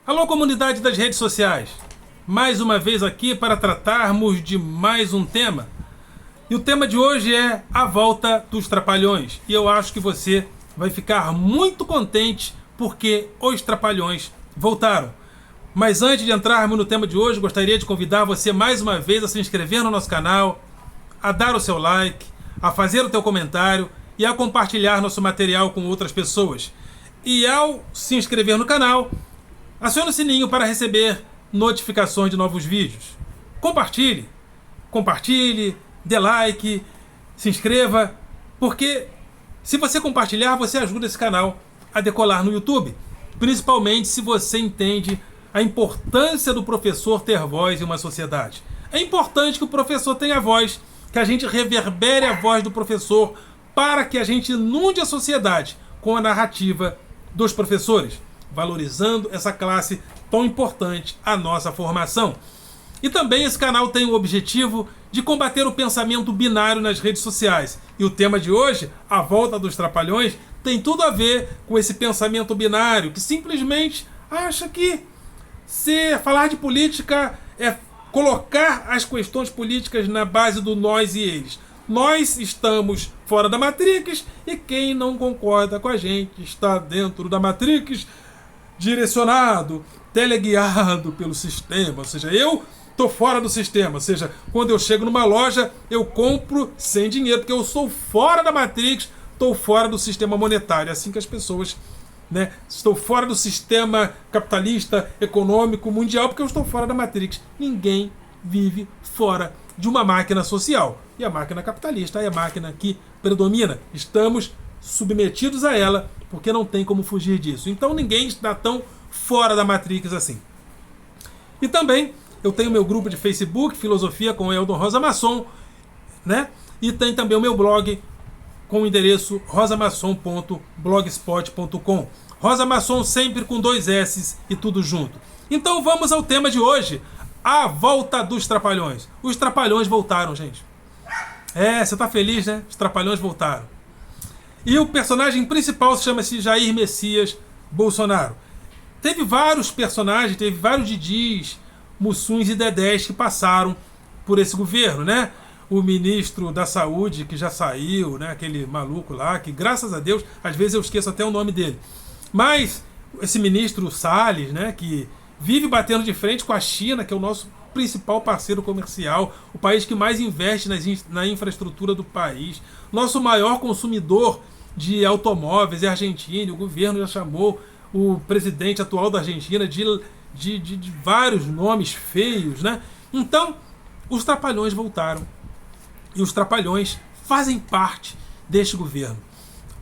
Alô, comunidade das redes sociais! Mais uma vez aqui para tratarmos de mais um tema. E o tema de hoje é a volta dos Trapalhões. E eu acho que você vai ficar muito contente porque os Trapalhões voltaram. Mas antes de entrarmos no tema de hoje, gostaria de convidar você mais uma vez a se inscrever no nosso canal, a dar o seu like, a fazer o teu comentário e a compartilhar nosso material com outras pessoas. E ao se inscrever no canal, acione o sininho para receber notificações de novos vídeos. Compartilhe, dê like, se inscreva, porque se você compartilhar, você ajuda esse canal a decolar no YouTube. Principalmente se você entende a importância do professor ter voz em uma sociedade. É importante que o professor tenha voz, que a gente reverbere a voz do professor para que a gente inunde a sociedade com a narrativa dos professores, valorizando essa classe tão importante à nossa formação. E também esse canal tem o objetivo de combater o pensamento binário nas redes sociais. E o tema de hoje, a volta dos Trapalhões, tem tudo a ver com esse pensamento binário, que simplesmente acha que se falar de política é colocar as questões políticas na base do nós e eles. Nós estamos fora da Matrix e quem não concorda com a gente está dentro da Matrix, direcionado, teleguiado pelo sistema. Ou seja, eu estou fora do sistema. Ou seja, quando eu chego numa loja, eu compro sem dinheiro, porque eu sou fora da Matrix, estou fora do sistema monetário. É assim que as pessoas... Estou fora do sistema capitalista, econômico, mundial, porque eu estou fora da Matrix. Ninguém vive fora de uma máquina social. E a máquina capitalista é a máquina que predomina. Estamos submetidos a ela, porque não tem como fugir disso. Então ninguém está tão fora da Matrix assim. E também eu tenho meu grupo de Facebook, Filosofia com Eldon Rosa Masson, E tem também o meu blog com o endereço rosamasson.blogspot.com. Rosa Masson sempre com 2 S e tudo junto. Então vamos ao tema de hoje, a volta dos Trapalhões. Os Trapalhões voltaram, gente. Você tá feliz, né? Os Trapalhões voltaram. E o personagem principal chama-se Jair Messias Bolsonaro. Teve vários personagens, teve vários Didis, Mussuns e Dedés que passaram por esse governo, O ministro da Saúde, que já saiu, Aquele maluco lá, que graças a Deus, às vezes eu esqueço até o nome dele. Mas esse ministro Salles, que vive batendo de frente com a China, que é o nosso principal parceiro comercial, o país que mais investe na infraestrutura do país, nosso maior consumidor de automóveis é a Argentina. O governo já chamou o presidente atual da Argentina de vários nomes feios, Então, os Trapalhões voltaram. E os Trapalhões fazem parte deste governo.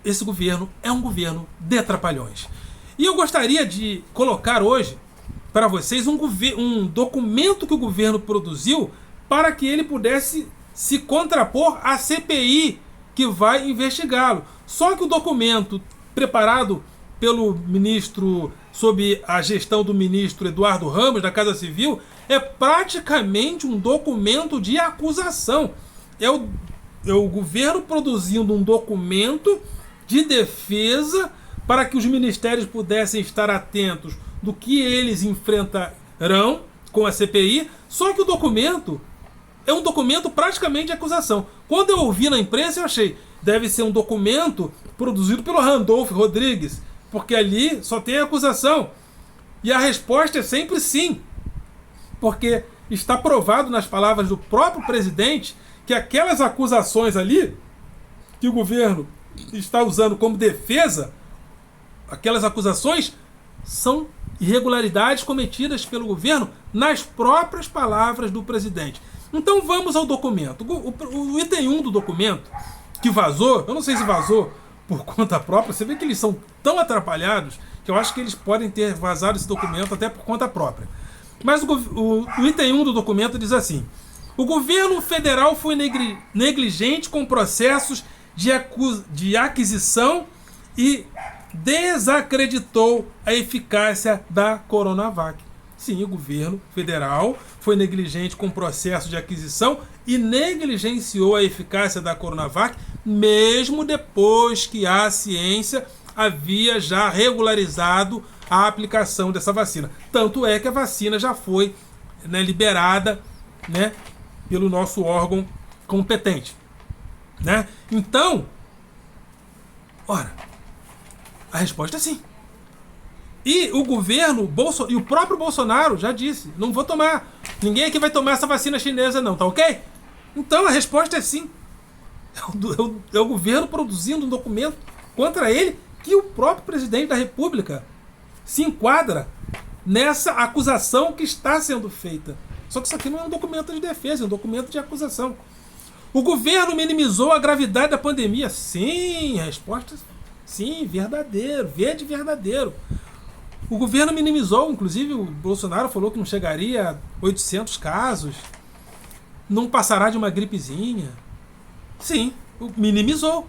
Esse governo é um governo de Trapalhões. E eu gostaria de colocar hoje para vocês um documento que o governo produziu para que ele pudesse se contrapor à CPI que vai investigá-lo. Só que o documento preparado pelo ministro, sob a gestão do ministro Eduardo Ramos, da Casa Civil, é praticamente um documento de acusação. É o governo produzindo um documento de defesa para que os ministérios pudessem estar atentos do que eles enfrentarão com a CPI, só que o documento é um documento praticamente de acusação. Quando eu ouvi na imprensa, eu achei, deve ser um documento produzido pelo Randolph Rodrigues, porque ali só tem acusação. E a resposta é sempre sim, porque está provado nas palavras do próprio presidente que aquelas acusações ali, que o governo está usando como defesa, aquelas acusações são irregularidades cometidas pelo governo nas próprias palavras do presidente. Então vamos ao documento. O item 1 do documento, que vazou, eu não sei se vazou por conta própria, você vê que eles são tão atrapalhados que eu acho que eles podem ter vazado esse documento até por conta própria. Mas o item 1 do documento diz assim: o governo federal foi negligente com processos de aquisição e desacreditou a eficácia da Coronavac. Sim, o governo federal foi negligente com o processo de aquisição e negligenciou a eficácia da Coronavac, mesmo depois que a ciência havia já regularizado a aplicação dessa vacina. Tanto é que a vacina já foi, né, liberada, né, pelo nosso órgão competente, né? Então, ora, a resposta é sim. E o governo, e o próprio Bolsonaro já disse, não vou tomar. Ninguém aqui vai tomar essa vacina chinesa não, tá ok? Então a resposta é sim. É o governo produzindo um documento contra ele que o próprio presidente da República se enquadra nessa acusação que está sendo feita. Só que isso aqui não é um documento de defesa, é um documento de acusação. O governo minimizou a gravidade da pandemia. Sim, a resposta sim, verdadeiro, verde verdadeiro. O governo minimizou, inclusive o Bolsonaro falou que não chegaria a 800 casos, não passará de uma gripezinha. Sim, minimizou.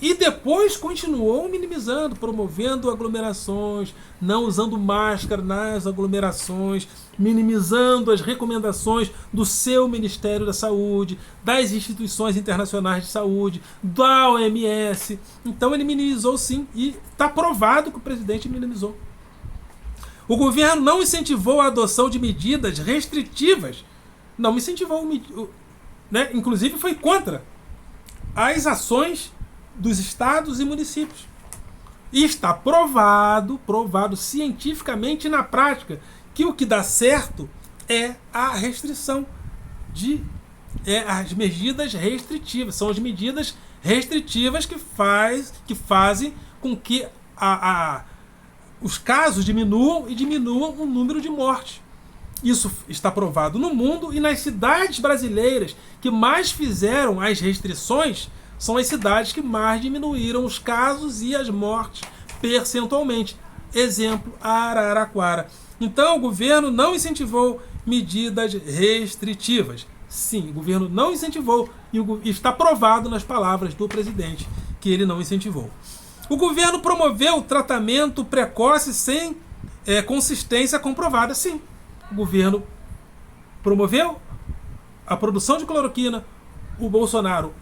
E depois continuou minimizando, promovendo aglomerações, não usando máscara nas aglomerações, minimizando as recomendações do seu Ministério da Saúde, das instituições internacionais de saúde, da OMS. Então ele minimizou sim, e está provado que o presidente minimizou. O governo não incentivou a adoção de medidas restritivas, não incentivou, né? Inclusive foi contra as ações dos estados e municípios. E está provado cientificamente na prática, que o que dá certo é a restrição as medidas restritivas. São as medidas restritivas que fazem com que os casos diminuam o número de mortes. Isso está provado no mundo, e nas cidades brasileiras que mais fizeram as restrições são as cidades que mais diminuíram os casos e as mortes percentualmente. Exemplo, Araraquara. Então o governo não incentivou medidas restritivas. Sim, o governo não incentivou, e está provado nas palavras do presidente que ele não incentivou. O governo promoveu tratamento precoce sem consistência comprovada. Sim, o governo promoveu a produção de cloroquina. O Bolsonaro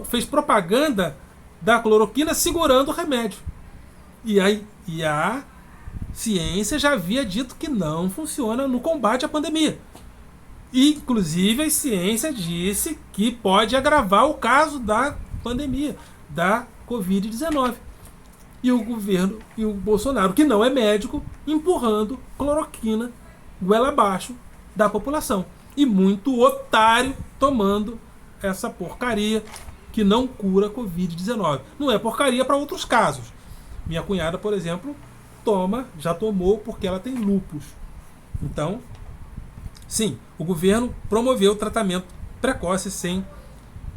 fez propaganda da cloroquina segurando o remédio. E a ciência já havia dito que não funciona no combate à pandemia. E, inclusive, a ciência disse que pode agravar o caso da pandemia, da Covid-19. E o governo e o Bolsonaro, que não é médico, empurrando cloroquina goela abaixo da população. E muito otário tomando essa porcaria que não cura Covid-19. Não é porcaria para outros casos. Minha cunhada, por exemplo, já tomou porque ela tem lúpus. Então, sim, o governo promoveu o tratamento precoce sem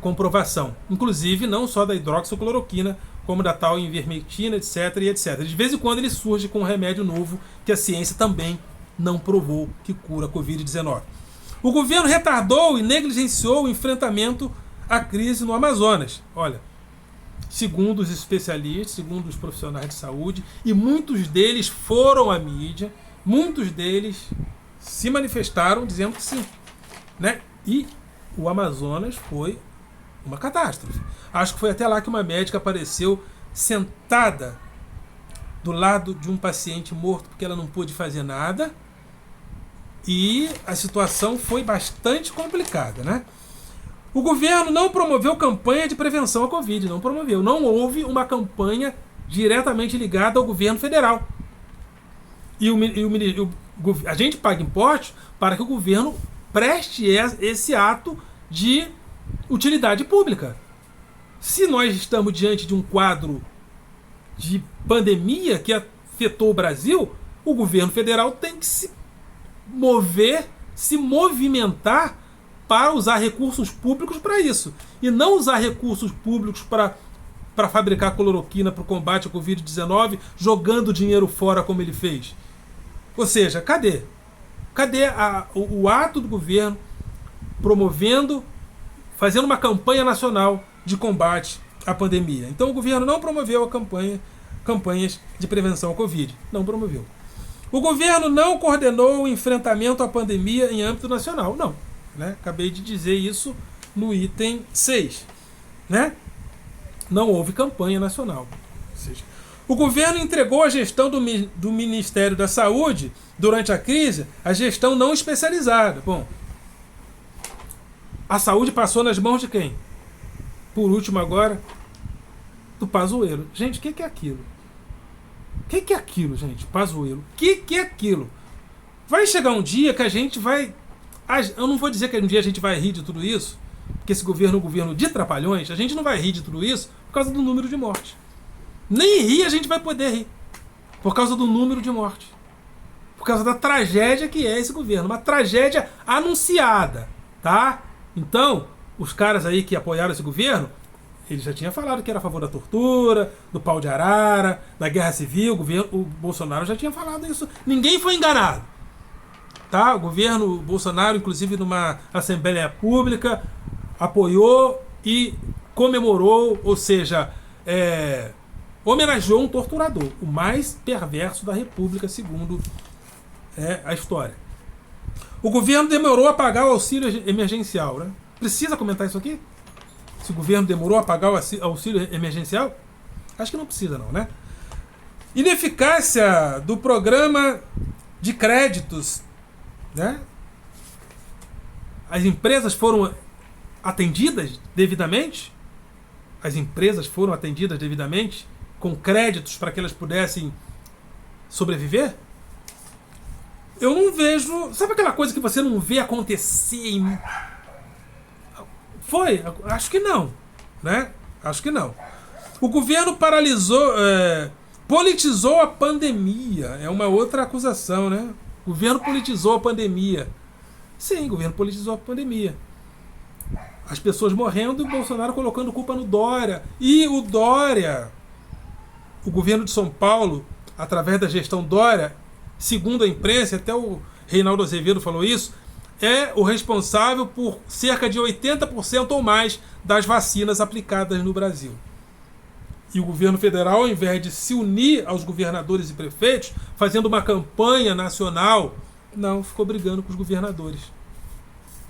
comprovação. Inclusive, não só da hidroxicloroquina, como da tal ivermectina, etc, e etc. De vez em quando ele surge com um remédio novo que a ciência também não provou que cura a Covid-19. O governo retardou e negligenciou o enfrentamento à crise no Amazonas. Olha, segundo os especialistas, segundo os profissionais de saúde, e muitos deles foram à mídia, muitos deles se manifestaram dizendo que sim, né? E o Amazonas foi uma catástrofe. Acho que foi até lá que uma médica apareceu sentada do lado de um paciente morto porque ela não pôde fazer nada, e a situação foi bastante complicada, né? O governo não promoveu campanha de prevenção à Covid, não promoveu. Não houve uma campanha diretamente ligada ao governo federal. E a gente paga impostos para que o governo preste esse ato de utilidade pública. Se nós estamos diante de um quadro de pandemia que afetou o Brasil, o governo federal tem que se movimentar para usar recursos públicos para isso. E não usar recursos públicos para fabricar cloroquina para o combate à Covid-19, jogando dinheiro fora como ele fez. Ou seja, cadê? Cadê o ato do governo promovendo, fazendo uma campanha nacional de combate à pandemia? Então o governo não promoveu campanhas de prevenção à Covid. Não promoveu. O governo não coordenou o enfrentamento à pandemia em âmbito nacional. Não. Né? Acabei de dizer isso no item 6. Né? Não houve campanha nacional. Ou seja, O governo entregou a gestão do Ministério da Saúde durante a crise, a gestão não especializada. Bom, a saúde passou nas mãos de quem? Por último agora, do Pazuello. Gente, o que é aquilo? O que é aquilo, gente? Pazuello. O que é aquilo? Vai chegar um dia que a gente vai... Eu não vou dizer que um dia a gente vai rir de tudo isso, porque esse governo é um governo de trapalhões. A gente não vai rir de tudo isso por causa do número de mortes. Nem rir a gente vai poder rir por causa do número de mortes. Por causa da tragédia que é esse governo. Uma tragédia anunciada, tá? Então, os caras aí que apoiaram esse governo, ele já tinha falado que era a favor da tortura, do pau de arara, da guerra civil. O Bolsonaro já tinha falado isso. Ninguém foi enganado. Tá? O governo Bolsonaro, inclusive numa Assembleia Pública, apoiou e comemorou, ou seja, homenageou um torturador, o mais perverso da República, segundo a história. O governo demorou a pagar o auxílio emergencial. Né? Precisa comentar isso aqui? Se o governo demorou a pagar o auxílio emergencial? Acho que não precisa não, né? Ineficácia do programa de créditos, né? As empresas foram atendidas devidamente? As empresas foram atendidas devidamente com créditos para que elas pudessem sobreviver? Eu não vejo... Sabe aquela coisa que você não vê acontecer? Foi? Acho que não. Né? Acho que não. O governo paralisou... politizou a pandemia. É uma outra acusação, né? O governo politizou a pandemia. Sim, o governo politizou a pandemia. As pessoas morrendo e o Bolsonaro colocando culpa no Dória. E o Dória, o governo de São Paulo, através da gestão Dória, segundo a imprensa, até o Reinaldo Azevedo falou isso, é o responsável por cerca de 80% ou mais das vacinas aplicadas no Brasil. E o governo federal, ao invés de se unir aos governadores e prefeitos, fazendo uma campanha nacional, não, ficou brigando com os governadores.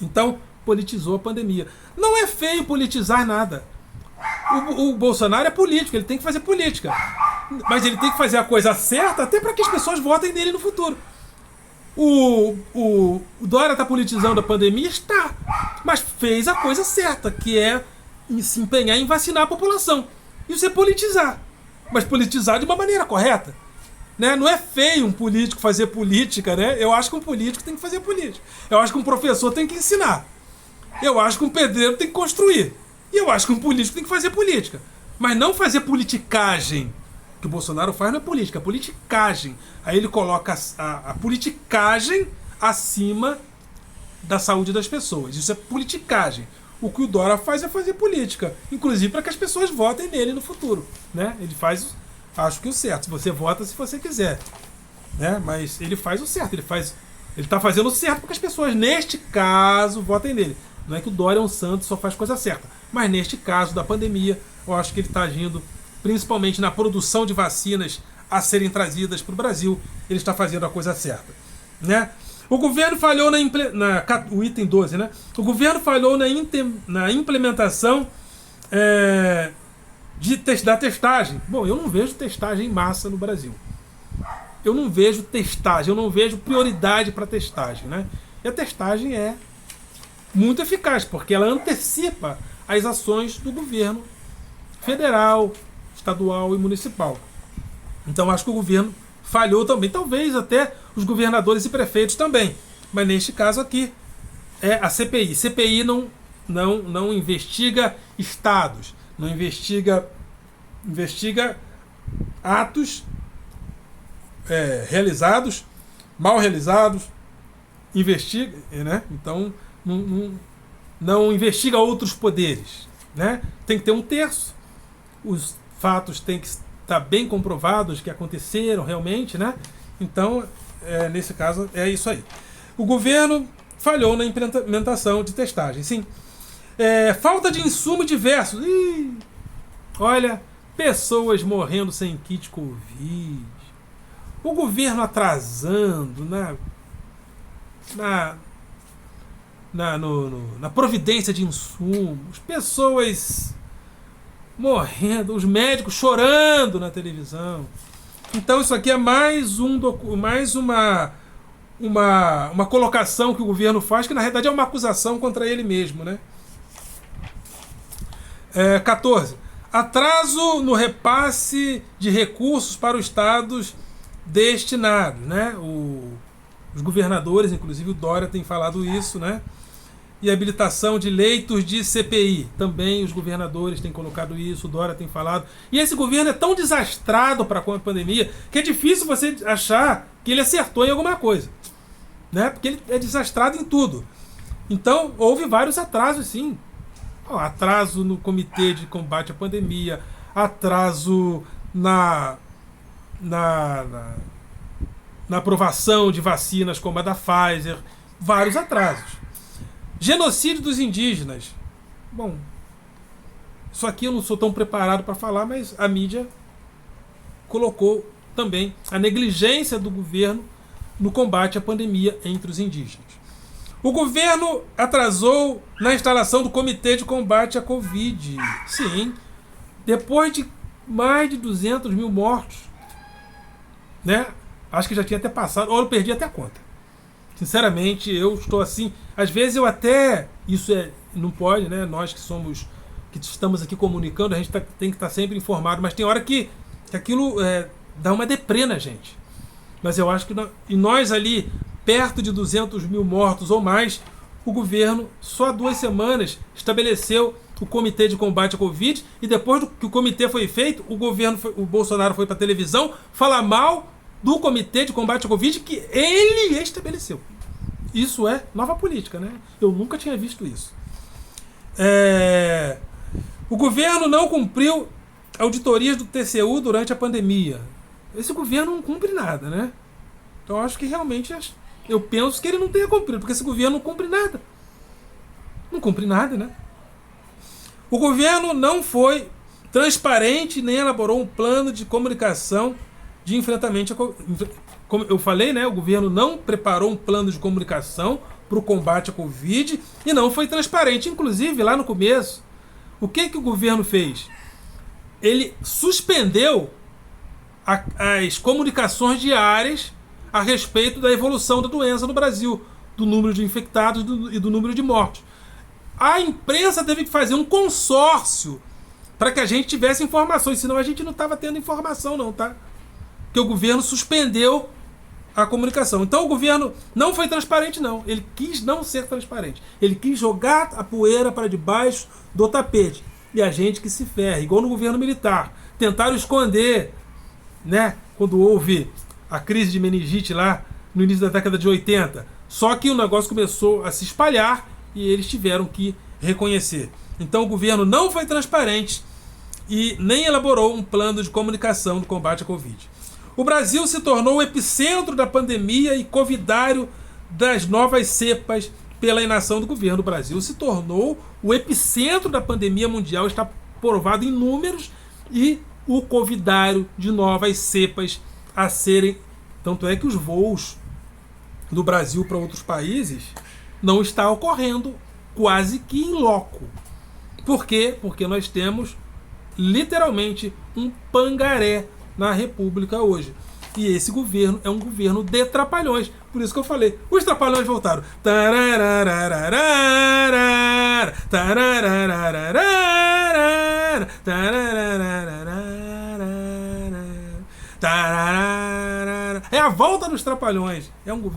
Então, politizou a pandemia. Não é feio politizar nada. O Bolsonaro é político, ele tem que fazer política. Mas ele tem que fazer a coisa certa até para que as pessoas votem nele no futuro. O Dória está politizando a pandemia? Está. Mas fez a coisa certa, que é se empenhar em vacinar a população. Isso é politizar. Mas politizar de uma maneira correta. Né? Não é feio um político fazer política, né? Eu acho que um político tem que fazer política. Eu acho que um professor tem que ensinar. Eu acho que um pedreiro tem que construir. E eu acho que um político tem que fazer política. Mas não fazer politicagem. O que o Bolsonaro faz não é política, é politicagem. Aí ele coloca a politicagem acima da saúde das pessoas. Isso é politicagem. O que o Dória faz é fazer política. Inclusive para que as pessoas votem nele no futuro. Né? Ele faz, acho que o certo. Você vota se você quiser. Né? Mas ele faz o certo. Ele está fazendo o certo para que as pessoas, neste caso, votem nele. Não é que o Dória é um santo e só faz coisa certa. Mas neste caso da pandemia, eu acho que ele está agindo principalmente na produção de vacinas a serem trazidas para o Brasil. Ele está fazendo a coisa certa. Né? O governo falhou o item 12, né? O governo falhou na implementação da testagem. Bom, eu não vejo testagem em massa no Brasil. Eu não vejo testagem, eu não vejo prioridade para testagem, né? E a testagem é muito eficaz, porque ela antecipa as ações do governo federal, estadual e municipal. Então acho que o governo falhou também, talvez até os governadores e prefeitos também, mas neste caso aqui é a CPI. CPI não investiga estados, não investiga atos realizados, mal realizados, investiga, né? Então não investiga outros poderes, né? Tem que ter um terço, os fatos têm que estar bem comprovados que aconteceram realmente, né? Então, nesse caso, é isso aí. O governo falhou na implementação de testagem, sim. Falta de insumo diversos. Olha, pessoas morrendo sem kit Covid. O governo atrasando na providência de insumos. Pessoas morrendo, os médicos chorando na televisão. Então isso aqui é mais uma colocação que o governo faz, que na realidade é uma acusação contra ele mesmo, né? 14. Atraso no repasse de recursos para os estados destinados, né? Os governadores, inclusive o Dória tem falado isso, né? E habilitação de leitos de CPI. Também os governadores têm colocado isso, o Dória tem falado. E esse governo é tão desastrado para a pandemia que é difícil você achar que ele acertou em alguma coisa, né? Porque ele é desastrado em tudo. Então, houve vários atrasos, sim. Atraso no Comitê de Combate à Pandemia, atraso na aprovação de vacinas como a da Pfizer, vários atrasos. Genocídio dos indígenas. Bom, isso aqui eu não sou tão preparado para falar, mas a mídia colocou também a negligência do governo no combate à pandemia entre os indígenas. O governo atrasou na instalação do Comitê de Combate à Covid. Sim, depois de mais de 200 mil mortos, né? Acho que já tinha até passado, ou eu perdi até a conta. Sinceramente, eu estou assim. Às vezes eu até. Isso não pode, né? Nós que estamos aqui comunicando, a gente tem que estar sempre informado, mas tem hora que aquilo dá uma deprê na gente. Mas eu acho que nós ali, perto de 200 mil mortos ou mais, o governo, só há 2 semanas, estabeleceu o Comitê de Combate à Covid, e depois que o comitê foi feito, o Bolsonaro foi para a televisão falar mal do Comitê de Combate à Covid que ele estabeleceu. Isso é nova política, né? Eu nunca tinha visto isso. O governo não cumpriu auditorias do TCU durante a pandemia. Esse governo não cumpre nada, né? Então eu acho que realmente, eu penso que ele não tenha cumprido, porque esse governo não cumpre nada. Não cumpre nada, né? O governo não foi transparente nem elaborou um plano de comunicação de enfrentamento. Como eu falei, né? O governo não preparou um plano de comunicação para o combate à Covid e não foi transparente. Inclusive, lá no começo, o que o governo fez? Ele suspendeu as comunicações diárias a respeito da evolução da doença no Brasil, do número de infectados e do número de mortos. A imprensa teve que fazer um consórcio para que a gente tivesse informações, senão a gente não estava tendo informação não, tá? Porque o governo suspendeu a comunicação. Então o governo não foi transparente não, ele quis não ser transparente, ele quis jogar a poeira para debaixo do tapete, e a gente que se ferre, igual no governo militar, tentaram esconder, né, quando houve a crise de meningite lá no início da década de 80, só que o negócio começou a se espalhar e eles tiveram que reconhecer. Então o governo não foi transparente e nem elaborou um plano de comunicação do combate à Covid. O Brasil se tornou o epicentro da pandemia e covidário das novas cepas pela inação do governo. O Brasil se tornou o epicentro da pandemia mundial, está provado em números, e o covidário de novas cepas a serem... Tanto é que os voos do Brasil para outros países não está ocorrendo quase que em loco. Por quê? Porque nós temos literalmente um pangaré na República hoje. E esse governo é um governo de trapalhões. Por isso que eu falei, os trapalhões voltaram. É a volta dos trapalhões.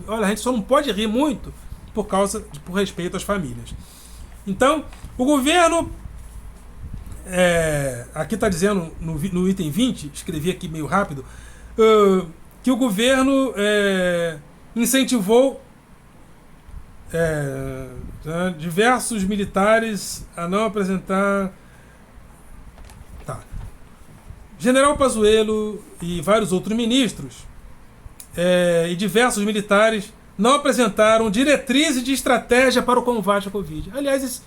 Olha, a gente só não pode rir muito por respeito às famílias. Então, o governo... aqui está dizendo no item 20, escrevi aqui meio rápido, que o governo incentivou diversos militares a não apresentar... General Pazuello e vários outros ministros e diversos militares não apresentaram diretrizes de estratégia para o combate à Covid. Aliás,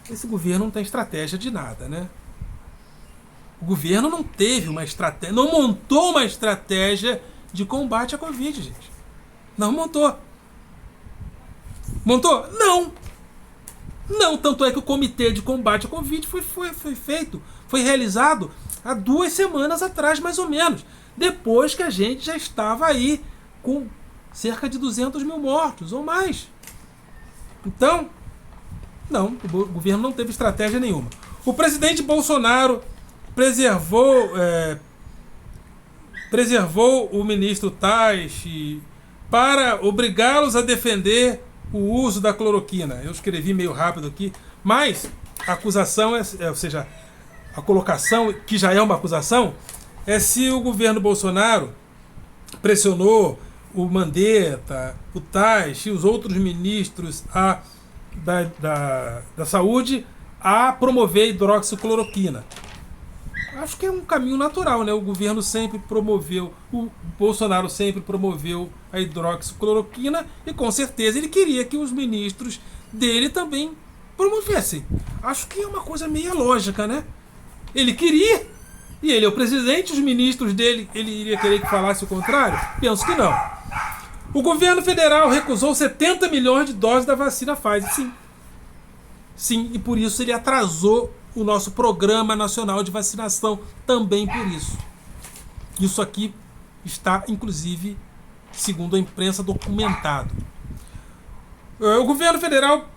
esse governo não tem estratégia de nada, né? O governo não teve uma estratégia, não montou uma estratégia de combate à Covid, gente. Não montou. Montou? Não. Não, tanto é que o Comitê de Combate à Covid foi feito Foi realizado há 2 semanas atrás, mais ou menos. Depois que a gente já estava aí com cerca de 200 mil mortos ou mais. Então, não, o governo não teve estratégia nenhuma. O presidente Bolsonaro preservou o ministro Taishi para obrigá-los a defender o uso da cloroquina. Eu escrevi meio rápido aqui, mas a acusação, ou seja, a colocação, que já é uma acusação, é se o governo Bolsonaro pressionou o Mandetta, o Taishi e os outros ministros da saúde a promover a hidroxicloroquina. Acho que é um caminho natural, né? O governo sempre promoveu, o Bolsonaro sempre promoveu a hidroxicloroquina e com certeza ele queria que os ministros dele também promovessem. Acho que é uma coisa meio lógica, né? Ele queria, e ele é o presidente, os ministros dele, ele iria querer que falasse o contrário? Penso que não. O governo federal recusou 70 milhões de doses da vacina Pfizer, sim. Sim, e por isso ele atrasou o nosso Programa Nacional de Vacinação, também por isso. Isso aqui está, inclusive, segundo a imprensa, documentado. O governo federal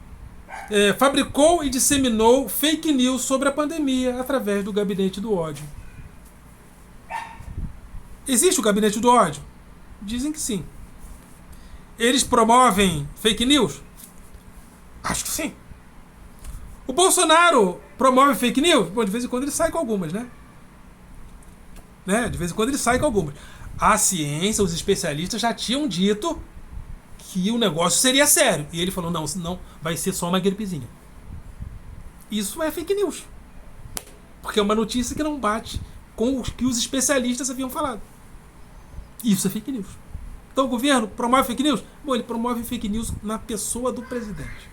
fabricou e disseminou fake news sobre a pandemia através do Gabinete do Ódio. Existe o Gabinete do Ódio? Dizem que sim. Eles promovem fake news? Acho que sim. O Bolsonaro promove fake news? Bom, de vez em quando ele sai com algumas, né? De vez em quando ele sai com algumas. A ciência, os especialistas já tinham dito que o negócio seria sério. E ele falou, não, senão vai ser só uma gripezinha. Isso é fake news. Porque é uma notícia que não bate com o que os especialistas haviam falado. Isso é fake news. Então o governo promove fake news? Bom, ele promove fake news na pessoa do presidente.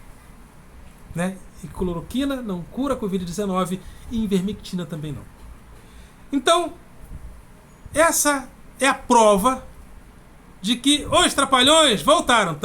Né? E cloroquina não cura a Covid-19 e ivermectina também não. Então, essa é a prova de que os Trapalhões voltaram.